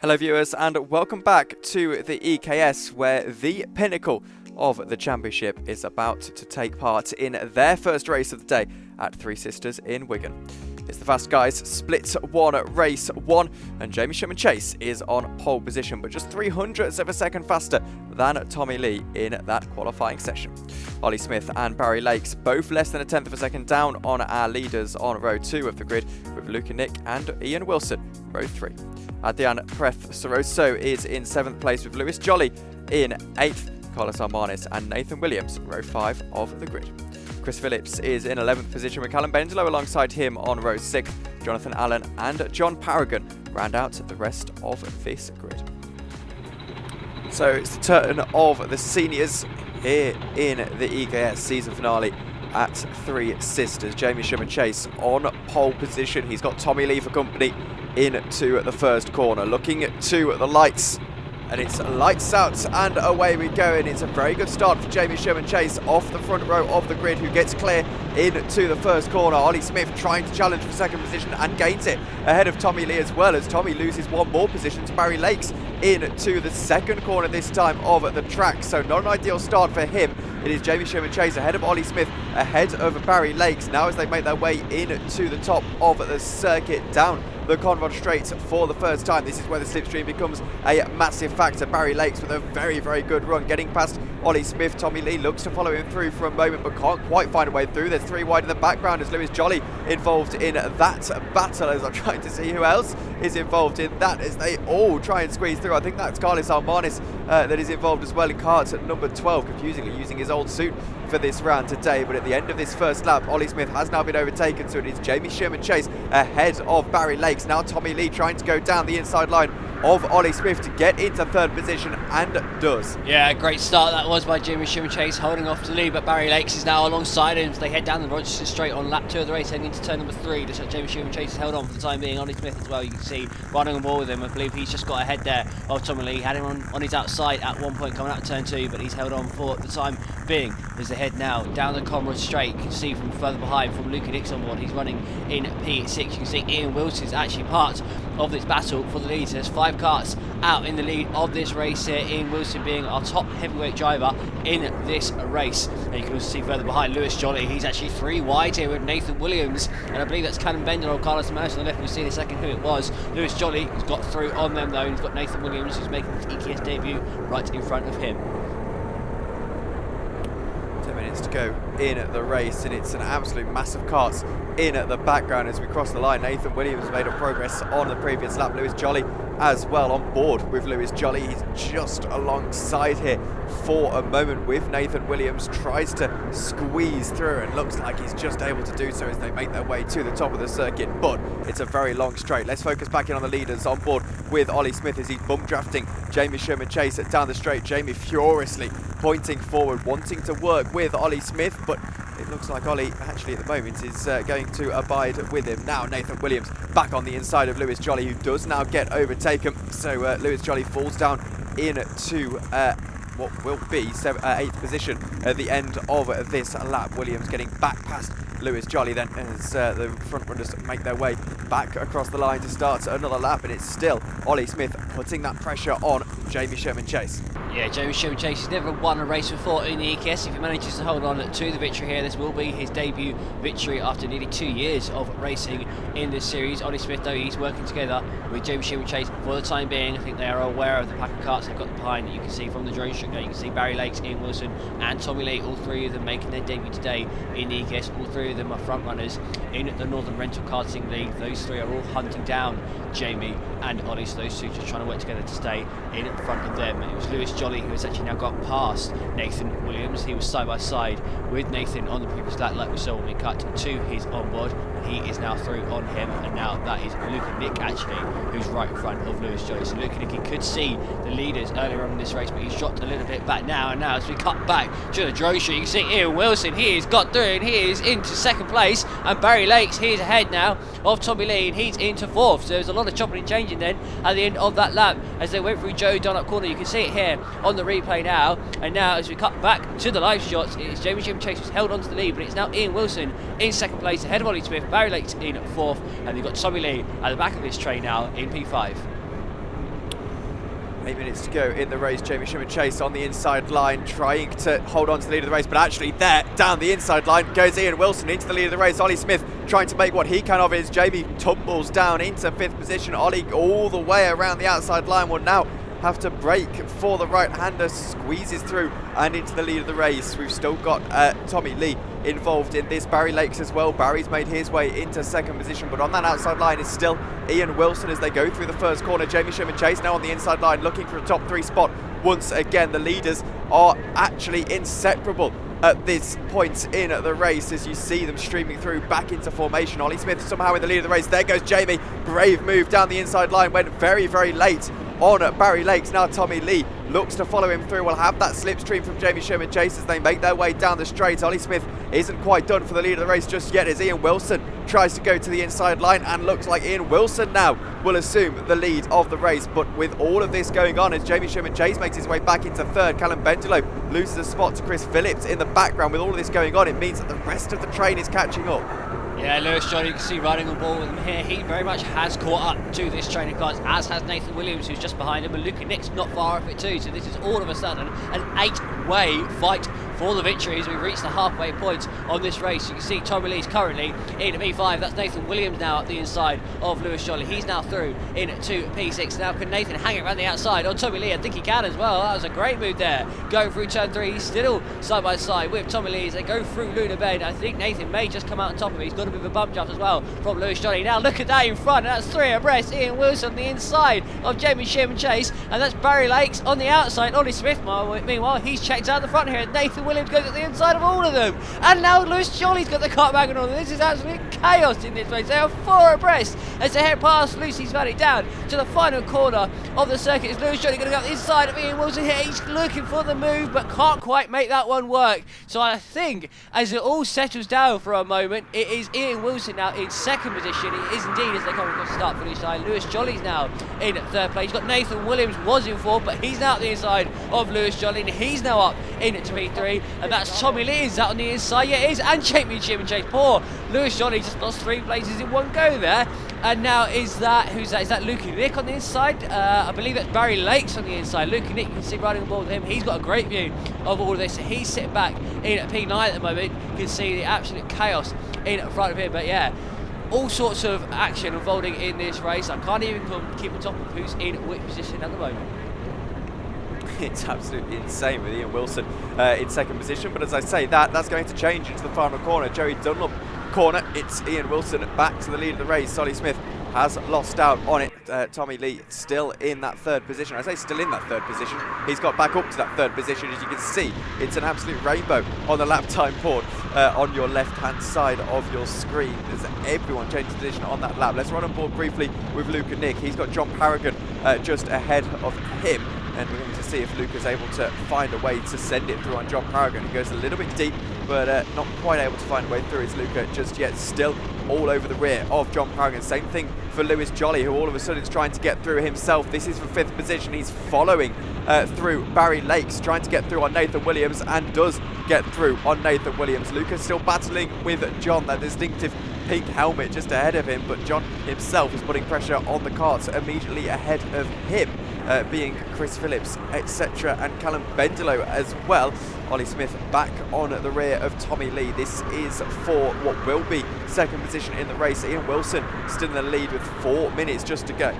Hello viewers and welcome back to the EKS, where the pinnacle of the championship is about to take part in their first race of the day at Three Sisters in Wigan. It's the Fast Guys split one at race one, and Sheerman-Chase is on pole position, but just 300ths of a second faster than Tommy Lee in that qualifying session. Olly Smith and Barry Lakes both less than a tenth of a second down on our leaders on row 2 of the grid, with Luke Nick and Ian Wilson row 3. Adrian Preth Soroso is in 7th place, with Lewis Jolly in 8th, Carlos Armanis and Nathan Williams row 5 of the grid. Chris Phillips is in 11th position, with Callum Bendelo alongside him on row 6. Jonathan Allen and John Paragon round out the rest of this grid. So it's the turn of the seniors here in the EKS season finale at Three Sisters. Sheerman-Chase on pole position. He's got Tommy Lee for company into the first corner. Looking to the lights, and it's lights out and away we go, and it's a very good start for Sheerman-Chase off the front row of the grid, who gets clear into the first corner. Olly Smith trying to challenge for second position and gains it ahead of Tommy Lee, as well as Tommy loses one more position to Barry Lakes into the second corner this time of the track. So not an ideal start for him. It is Sheerman-Chase ahead of Olly Smith, ahead of Barry Lakes now as they make their way into the top of the circuit, down the Conrod Straight for the first time. This is where the slipstream becomes a massive factor. Barry Lakes with a very, very good run, getting past Olly Smith. Tommy Lee looks to follow him through for a moment, but can't quite find a way through. There's 3 wide in the background as Lewis Jolly involved in that battle, as I'm trying to see who else is involved in that as they all try and squeeze through. I think that's Carlos Armanis that is involved as well in cart at number 12, confusingly using his old suit for this round today. But at the end of this first lap, Olly Smith has now been overtaken, so it is Sheerman-Chase ahead of Barry Lakes. Now Tommy Lee trying to go down the inside line of Olly Smith to get into third position, and does. Yeah, great start that was by Sheerman-Chase, holding off to lead, but Barry Lakes is now alongside him as they head down the Rochester Straight on lap 2 of the race, heading into turn number 3. Just like Sheerman-Chase has held on for the time being. Olly Smith as well, you can see running on board with him. I believe he's just got ahead there of Tommy Lee. Had him on his outside at one point coming out of turn 2, but he's held on for the time being as they head now down the Conrod Straight. You can see from further behind, from Luke Nick's on board, he's running in P6. You can see Ian Wilson is actually part of this battle for the lead. So there's 5 karts out in the lead of this race here, Ian Wilson being our top heavyweight driver in this race. And you can also see further behind Lewis Jolly, he's actually 3 wide here with Nathan Williams, and I believe that's Callum Bendel or Carlos Armanis on the left. We'll see in a second who it was. Lewis Jolly has got through on them though, and he's got Nathan Williams who's making his EKS debut right in front of him. 10 minutes to go in the race, and it's an absolute massive karts in the background as we cross the line. Nathan Williams made a progress on the previous lap. Lewis Jolly as well on board with Lewis Jolly. He's just alongside here for a moment with Nathan Williams. Tries to squeeze through and looks like he's just able to do so as they make their way to the top of the circuit, but it's a very long straight. Let's focus back in on the leaders on board with Olly Smith as he's bump drafting Sheerman-Chase down the straight. Jamie furiously pointing forward, wanting to work with Olly Smith, but it looks like Olly actually at the moment is going to abide with him. Now Nathan Williams back on the inside of Lewis Jolly, who does now get overtaken. So Lewis Jolly falls down into what will be 8th position at the end of this lap. Williams getting back past Lewis Jolly then as the front runners make their way back across the line to start another lap, and it's still Olly Smith putting that pressure on Sheerman-Chase. Yeah, Sheerman-Chase has never won a race before in the EKS. If he manages to hold on to the victory here, this will be his debut victory after nearly 2 years of racing in this series. Olly Smith, though, he's working together with Sheerman-Chase for the time being. I think they are aware of the pack of karts they've got behind. You can see from the drone shot, you can see Barry Lakes, Ian Wilson and Tommy Lee, all 3 of them making their debut today in the EKS. All 3 of them are front runners in the Northern Rental Karting League. Those 3 are all hunting down Jamie and Olly, so those 2 just trying to work together to stay in front of them. It was Lewis Jolly who has actually now got past Nathan Williams. He was side by side with Nathan on the previous lap, like we saw when we cut to his onboard. He is now through on him, and now that is Luke Nick actually who's right in front of Lewis Jolly. So Luke Nick could see the leaders earlier on in this race, but he's dropped a little bit back now. And now as we cut back to the drone shot, you can see Ian Wilson, he has got through and he is into 2nd place, and Barry Lakes, he is ahead now of Tommy Lee and he's into 4th. So there's a lot of chopping and changing then at the end of that lap as they went through Joe Donut corner. You can see it here on the replay now, and now as we cut back to the live shots, it's Sheerman-Chase who's held on to the lead, but it's now Ian Wilson in 2nd place ahead of Olly Smith, Barry Lakes in 4th, and they've got Tommy Lee at the back of this train now in P5. 8 minutes to go in the race. Jamie Sheerman-Chase on the inside line, trying to hold on to the lead of the race, but actually there, down the inside line, goes Ian Wilson into the lead of the race. Olly Smith trying to make what he can of it as Jamie tumbles down into 5th position. Ollie all the way around the outside line will now have to brake for the right-hander, squeezes through and into the lead of the race. We've still got Tommy Lee involved in this. Barry Lakes as well. Barry's made his way into 2nd position, but on that outside line is still Ian Wilson as they go through the first corner. Jamie Sheerman-Chase now on the inside line looking for a top 3 spot. Once again, the leaders are actually inseparable at this point in the race as you see them streaming through back into formation. Olly Smith somehow in the lead of the race. There goes Jamie. Brave move down the inside line. Went very, very late on Barry Lakes. Now Tommy Lee looks to follow him through. We'll have that slipstream from Jamie Sheerman-Chase as they make their way down the straight. Olly Smith isn't quite done for the lead of the race just yet as Ian Wilson tries to go to the inside line, and looks like Ian Wilson now will assume the lead of the race. But with all of this going on, as Jamie Sheerman-Chase makes his way back into 3rd, Callum Bendelow loses a spot to Chris Phillips in the background. With all of this going on, it means that the rest of the train is catching up. Yeah, Lewis Johnny, you can see riding on board with him here. He very much has caught up to this train of cars, as has Nathan Williams, who's just behind him, and Luca Nick's not far off it too. So this is all of a sudden an 8-way fight for the victory as we reach the halfway point on this race. You can see Tommy Lee's currently in P5. That's Nathan Williams now at the inside of Lewis Johnny. He's now through into P6. Now can Nathan hang it around the outside on Tommy Lee? I think he can as well. That was a great move there. Going through turn 3, he's still side by side with Tommy Lee as they go through Luna Bend. I think Nathan may just come out on top of him. He's got a bit of a bump jump as well from Lewis Johnny. Now look at that in front. That's 3 abreast. Ian Wilson on the inside of Jamie Sheerman-Chase, and that's Barry Lakes on the outside. Olly Smith, meanwhile, he's checked out the front here. Nathan Williams goes at the inside of all of them, and now Lewis Johnny's got the cart bag and all. This is absolute chaos in this race. They are 4 abreast as they head past Lucy's Valley down to the final corner of the circuit. Is Lewis Johnny going to go up the inside of Ian Wilson here? He's looking for the move but can't quite make that one work. So I think as it all settles down for a moment, it is Ian Wilson now in 2nd position. It is indeed as they come across the start finish line. Lewis Johnny's now in 3rd place. You've got Nathan Williams was in 4th, but he's now at the inside of Lewis Johnny, and he's now up into P3, and that's Tommy Lee is out on the inside. Yeah, it is, and Jamie Sheerman-Chase. Poor Lewis Johnny just lost 3 places in one go there. And now is that, who's that? Is that Luca Nick on the inside? I believe that's Barry Lakes on the inside. Luca Nick, you can see riding on board with him. He's got a great view of all of this. He's sitting back in P9 at the moment. You can see the absolute chaos in front of him. But yeah, all sorts of action unfolding in this race. I can't even keep on top of who's in which position at the moment. It's absolutely insane with Ian Wilson in 2nd position, but as I say, that's going to change into the final corner. Joey Dunlop corner, it's Ian Wilson back to the lead of the race. Olly Smith has lost out on it. Tommy Lee still in that 3rd position. I say still in that 3rd position. He's got back up to that 3rd position. As you can see, it's an absolute rainbow on the lap time board on your left-hand side of your screen. There's everyone changing position on that lap. Let's run on board briefly with Luca Nick. He's got John Paragon just ahead of him, and we're going to see if Luca's able to find a way to send it through on John Paragon. He goes a little bit deep, but not quite able to find a way through is Luca just yet. Still all over the rear of John Paragon. Same thing for Lewis Jolly, who all of a sudden is trying to get through himself. This is for 5th position. He's following through Barry Lakes, trying to get through on Nathan Williams, and does get through on Nathan Williams. Luca's still battling with John, that distinctive pink helmet just ahead of him, but John himself is putting pressure on the carts immediately ahead of him, being Chris Phillips, etc., and Callum Bendelow as well. Olly Smith back on the rear of Tommy Lee. This is for what will be 2nd position in the race. Ian Wilson still in the lead with 4 minutes just to go.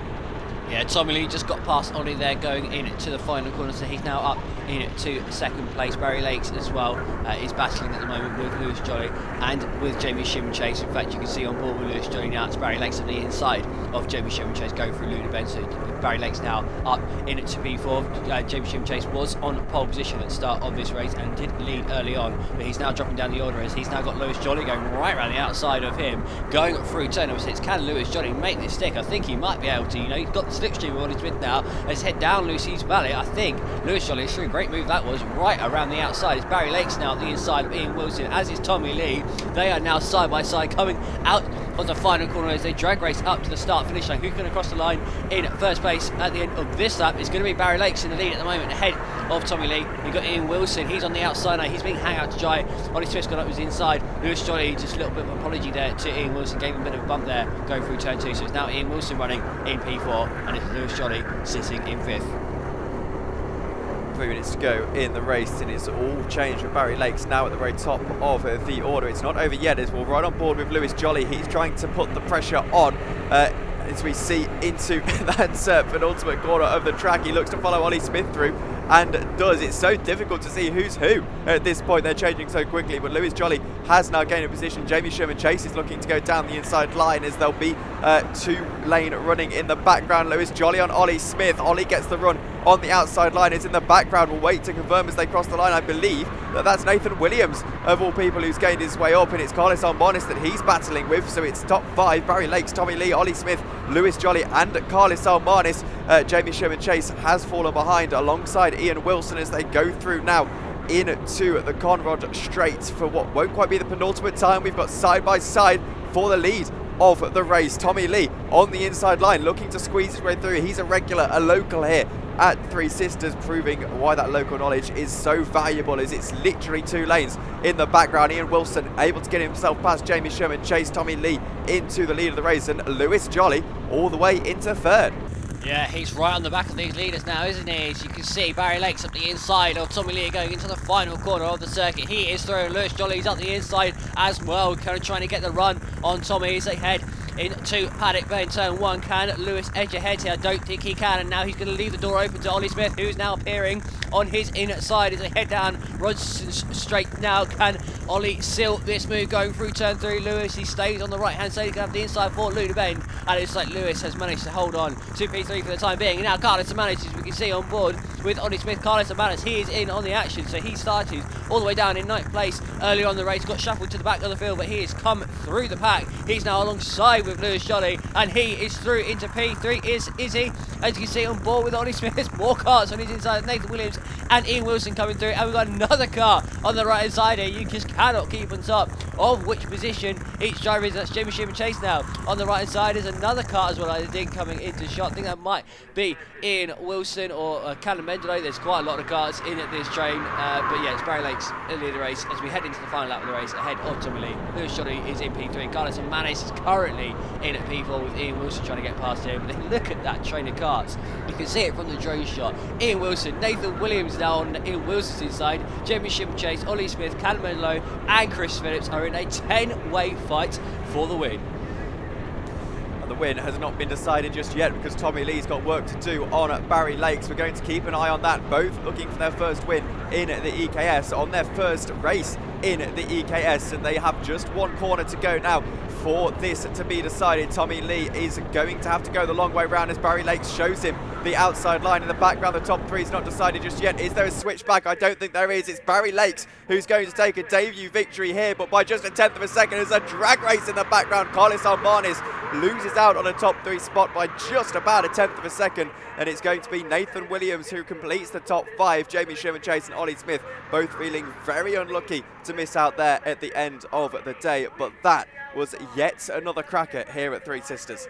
Yeah, Tommy Lee just got past Ollie there going into the final corner, so he's now up into 2nd place. Barry Lakes as well is battling at the moment with Lewis Jolly and with Jamie Sheerman-Chase. In fact, you can see on board with Lewis Jolly now, it's Barry Lakes on the inside of Jamie Sheerman-Chase going through Luna Bend. So Barry Lakes now up into P4. Jamie Sheerman-Chase was on pole position at the start of this race and did lead early on, but he's now dropping down the order as he's now got Lewis Jolly going right around the outside of him, going through turn number 6. Can Lewis Jolly make this stick? I think he might be able to. You know, he's got the slipstream of Olly Smith now. Let's head down Lucy's Valley. I think Lewis Jolly is through. Great move that was, right around the outside. It's Barry Lakes now at the inside of Ian Wilson, as is Tommy Lee. They are now side by side coming out of the final corner as they drag race up to the start finish line. Who's going to cross the line in 1st place at the end of this lap? It's going to be Barry Lakes in the lead at the moment, ahead of Tommy Lee. You've got Ian Wilson, he's on the outside now. He's being hung out to dry. Olly Smith's gone up his inside. Lewis Jolly, just a little bit of an apology there to Ian Wilson, gave him a bit of a bump there going through turn 2. So it's now Ian Wilson running in P4, and it's Lewis Jolly sitting in 5th. 3 minutes to go in the race, and it's all changed with Barry Lakes now at the very top of the order. It's not over yet as we're right on board with Lewis Jolly. He's trying to put the pressure on as we see into that penultimate corner of the track. He looks to follow Olly Smith through, and does. It's so difficult to see who's who at this point. They're changing so quickly, but Lewis Jolly has now gained a position. Jamie Sheerman-Chase is looking to go down the inside line as there'll be 2-lane running in the background. Lewis Jolly on Olly Smith. Olly gets the run on the outside line. It's in the background. We'll wait to confirm as they cross the line. I believe that's Nathan Williams, of all people, who's gained his way up, and it's Carlos Almonis that he's battling with. So it's top 5, Barry Lakes, Tommy Lee, Olly Smith, Lewis Jolly and Carlos Almonis. Jamie Sheerman-Chase has fallen behind alongside Ian Wilson as they go through now into the Conrod Straight for what won't quite be the penultimate time. We've got side by side for the lead of the race. Tommy Lee on the inside line looking to squeeze his way through. He's a regular, a local here at Three Sisters, proving why that local knowledge is so valuable, as it's literally 2 lanes in the background. Ian Wilson able to get himself past Jamie Sheerman-Chase, Tommy Lee into the lead of the race, and Lewis Jolly all the way into 3rd. Yeah, he's right on the back of these leaders now, isn't he? As you can see, Barry Lakes up the inside of Tommy Lee going into the final corner of the circuit. He is through. Lewis Jolly's up the inside as well, kind of trying to get the run on Tommy as they head into Paddock Bay in turn 1. Can Lewis edge ahead here? I don't think he can, and now he's going to leave the door open to Olly Smith, who's now appearing on his inside as they head down Rodson's Straight now. Can Ollie seal this move going through turn 3? Lewis, he stays on the right hand side. He's going to have the inside for Luna Bend, and it's like Lewis has managed to hold on to P3 for the time being. And now Carlos Amanis, as we can see on board with Olly Smith. Carlos Amanis, he is in on the action, so he started all the way down in 9th place earlier on the race, got shuffled to the back of the field, but he has come through the pack. He's now alongside with Lewis Jolly, and he is through into P3. Is he? As you can see on board with Olly Smith, more cars on his inside. Nathan Williams and Ian Wilson coming through, and we've got another car on the right hand side here. You just cannot keep on top of which position each driver is. That's Jamie Sheerman-Chase now on the right hand side. There's another car as well, I think, coming into shot. I think that might be Ian Wilson or Callum Mendelow. There's quite a lot of cars in at this train, but yeah, it's Barry Lakes in the race as we head into the final lap of the race ahead of Tommy Lee. Lewis Jolly is in P3. Carlos Amanis is currently in at P4 with Ian Wilson trying to get past him. But then look at that train of cars. You can see it from the drone shot. Ian Wilson, Nathan Williams now on Ian Wilson's inside. Jamie Sheerman-Chase, Olly Smith, Callum Mendelow and Chris Phillips are in a 10-way fight for the win. The win has not been decided just yet because Tommy Lee's got work to do on Barry Lakes. We're going to keep an eye on that. Both looking for their first win in the EKS, on their first race in the EKS, and they have just 1 corner to go now for this to be decided. Tommy Lee is going to have to go the long way round as Barry Lakes shows him the outside line in the background. The top 3 is not decided just yet. Is there a switchback? I don't think there is. It's Barry Lakes who's going to take a debut victory here, but by just a 10th of a second. There's a drag race in the background. Carlos Almanis loses out on a top 3 spot by just about a 10th of a second, and it's going to be Nathan Williams who completes the top 5. Jamie Sheerman-Chase and Olly Smith both feeling very unlucky to miss out there at the end of the day, but that was yet another cracker here at Three Sisters.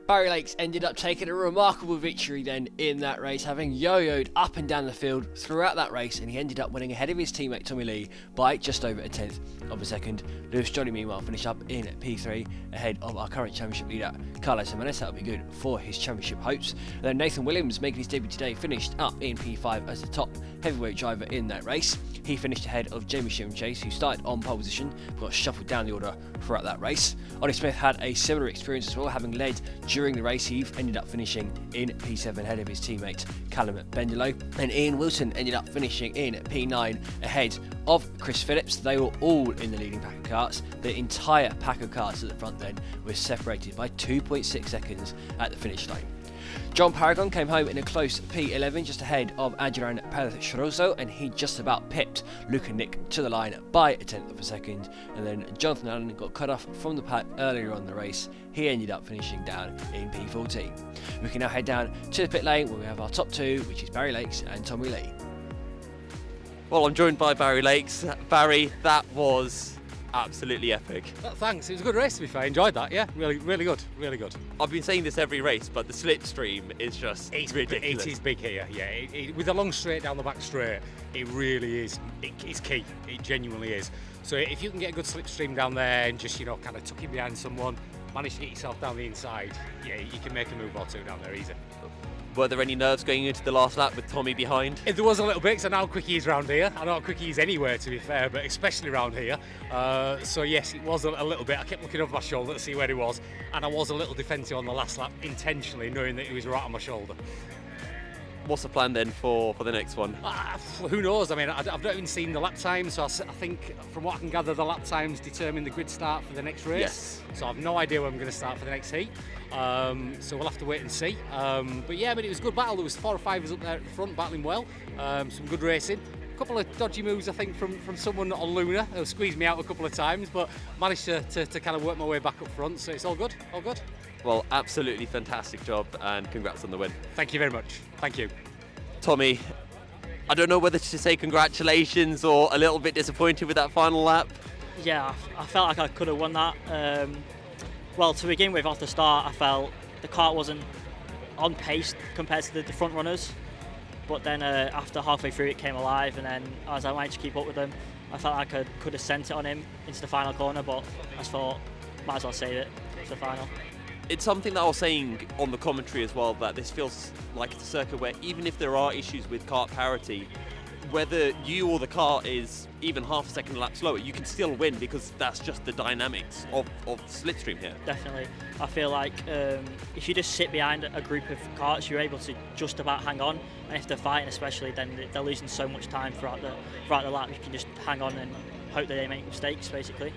Barry Lakes ended up taking a remarkable victory then in that race, having yo-yoed up and down the field throughout that race, and he ended up winning ahead of his teammate Tommy Lee by just over a 10th of a second. Lewis Jolly meanwhile finished up in P3 ahead of our current championship leader Carlos Amanis. That'll be good for his championship hopes. And then Nathan Williams, making his debut today, finished up in P5 as the top heavyweight driver in that race. He finished ahead of Jamie Sheerman-Chase, who started on pole position but got shuffled down the order throughout that race. Olly Smith had a similar experience as well, having led during the race. He ended up finishing in P7 ahead of his teammate Callum Mendelow, and Ian Wilson ended up finishing in P9 ahead of Chris Phillips. They were all in the leading pack of cars. The entire pack of cars at the front then was separated by 2.6 seconds at the finish line. John Paragon came home in a close P11 just ahead of Adrian Pedroso, and he just about pipped Luca Nick to the line by a 10th of a second, and then Jonathan Allen got cut off from the pack earlier on in the race. He ended up finishing down in P14. We can now head down to the pit lane where we have our top 2, which is Barry Lakes and Tommy Lee. Well, I'm joined by Barry Lakes. Barry, that was absolutely epic. Well, thanks. It was a good race, to be fair. I enjoyed that. Yeah, really good. I've been saying this every race, but the slipstream is just ridiculous. It is big here. Yeah, with a long straight down the back straight, it really is. It's key. It genuinely is. So if you can get a good slipstream down there and just kind of tuck in behind someone, manage to get yourself down the inside, yeah, you can make a move or 2 down there easy. Were there any nerves going into the last lap with Tommy behind? There was a little bit, because I know how quick he is round here. I know how quick he is anywhere, to be fair, but especially round here. So yes, it was a little bit. I kept looking over my shoulder to see where he was, and I was a little defensive on the last lap, intentionally, knowing that he was right on my shoulder. What's the plan then for the next one? Who knows? I mean, I've not even seen the lap times, so I think, from what I can gather, the lap times determine the grid start for the next race. Yes. So I've no idea where I'm going to start for the next heat. So we'll have to wait and see. But yeah, it was a good battle. There was 4 or 5 of us up there at the front battling well. Some good racing. A couple of dodgy moves, I think, from someone on Luna, who squeezed me out a couple of times, but managed to kind of work my way back up front. So it's all good, all good. Well, absolutely fantastic job, and congrats on the win. Thank you very much. Thank you. Tommy, I don't know whether to say congratulations or a little bit disappointed with that final lap. Yeah, I felt like I could have won that. Well, to begin with, off the start, I felt the kart wasn't on pace compared to the front runners. But then after halfway through, it came alive, and then as I managed to keep up with them, I felt like I could have sent it on him into the final corner, but I just thought, might as well save it for the final. It's something that I was saying on the commentary as well, that this feels like it's a circuit where even if there are issues with kart parity, whether you or the car is even half a second a lap slower, you can still win, because that's just the dynamics of slipstream here. Definitely. I feel like if you just sit behind a group of karts, you're able to just about hang on, and if they're fighting especially, then they're losing so much time throughout the lap. You can just hang on and hope that they make mistakes, basically.